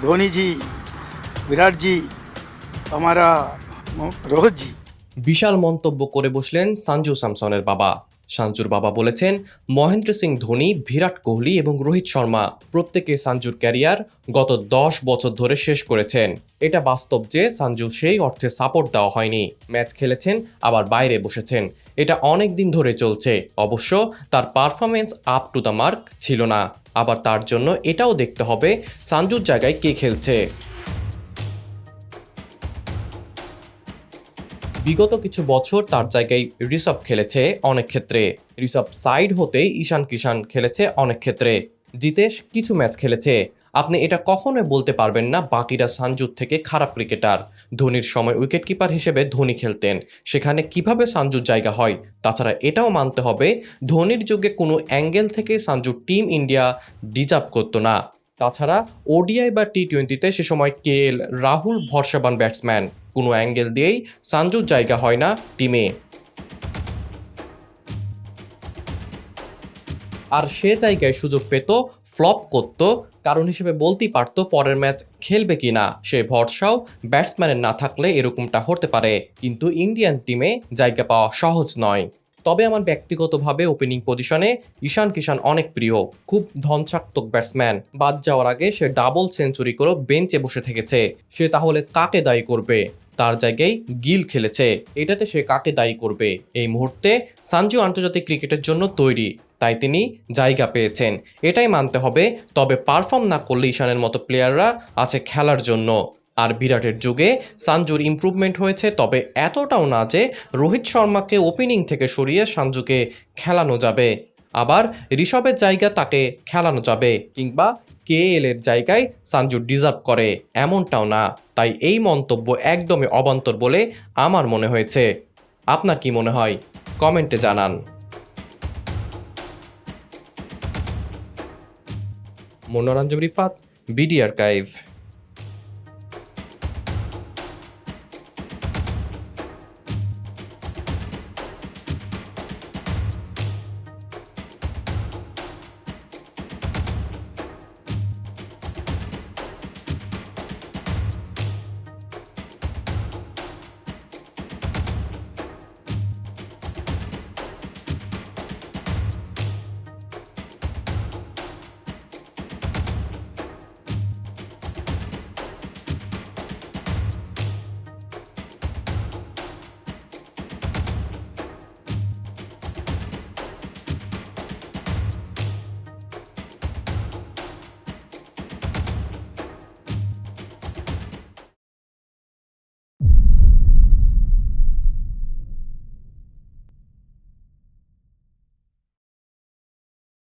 धोनी जी, विराट जी, हमारा रोहित जी। বিশাল মন্তব্য করে বসলেন সঞ্জু স্যামসনের বাবা। সঞ্জুর বাবা বলেছেন, মহেন্দ্র সিং ধোনি, বিরাট কোহলি এবং রোহিত শর্মা প্রত্যেকে সঞ্জুর ক্যারিয়ার গত 10 বছর ধরে শেষ করেছেন। এটা বাস্তব যে সঞ্জু সেই অর্থে সাপোর্ট দেওয়া হয়নি। ম্যাচ খেলেছেন, আবার বাইরে বসেছেন। এটা অনেক দিন ধরে চলছে। অবশ্য তার performance up to the mark ছিল না। আবার তার জন্য এটাও দেখতে হবে সঞ্জুর জায়গায় কে খেলছে। বিগত কিছু বছর তার জায়গায় ঋষভ খেলেছে অনেক ক্ষেত্রে। ঋষভ সাইড হতে ঈশান কিষান খেলেছে অনেক ক্ষেত্রে। জিতেশ কিছু ম্যাচ খেলেছে। আপনি এটা কখনোই বলতে পারবেন না বাকিরা সঞ্জুর থেকে খারাপ ক্রিকেটার। ধোনির সময় উইকেটকিপার হিসেবে ধোনি খেলতেন, সেখানে কিভাবে সঞ্জুর জায়গা হয়? তাছাড়া এটাও মানতে হবে ধোনির যুগে কোনো অ্যাঙ্গেল থেকে সঞ্জু টিম ইন্ডিয়া ডিজার্ভ করতো না। তাছাড়া ওডিআই বা টি-20তে সে সময় কেএল রাহুল ভরসাবান ব্যাটসম্যান। কোনো অ্যাঙ্গেল দিয়েই সঞ্জুর জায়গা হয় না টিমে। আর সে জায়গায় সুযোগ পেত, ফ্লপ করত, কারণ হিসেবে বলতেই পারতো পরের ম্যাচ খেলবে কিনা। সে ভরসাও ব্যাটসম্যানের না থাকলে এরকমটা হতে পারে। কিন্তু ইন্ডিয়ান টিমে জায়গা পাওয়া সহজ নয়। তবে আমার ব্যক্তিগতভাবে ওপেনিং পজিশনে ঈশান কিষান অনেক প্রিয়। খুব ধনচাত্মক ব্যাটসম্যান। বাদ যাওয়ার আগে সে ডাবল সেঞ্চুরি করে বেঞ্চে বসে থেকেছে। সে তাহলে কাকে দায়ী করবে? তার জায়গায় গিল খেলেছে, এটাতে সে কাকে দায়ী করবে? এই মুহূর্তে সঞ্জু আন্তর্জাতিক ক্রিকেটের জন্য তৈরি, তাই তিনি জায়গা পেয়েছেন, এটাই মানতে হবে। তবে পারফর্ম না করলে ঈশানের মতো প্লেয়াররা আছে খেলার জন্য। আর বিরাটের যুগে সঞ্জুর ইমপ্রুভমেন্ট হয়েছে, তবে এতটাও না যে রোহিত শর্মাকে ওপেনিং থেকে সরিয়ে সঞ্জুকে খেলানো যাবে, আবার ঋষভের জায়গা তাকে খেলানো যাবে, কিংবা কেএল এর জায়গায় সঞ্জু ডিজার্ভ করে, এমনটাও না। তাই এই মন্তব্য একদমই অবান্তর বলে আমার মনে হয়েছে। আপনার কি মনে হয়? কমেন্টে জানান। মনোরঞ্জন রিফাত, বিডি আর্কাইভ।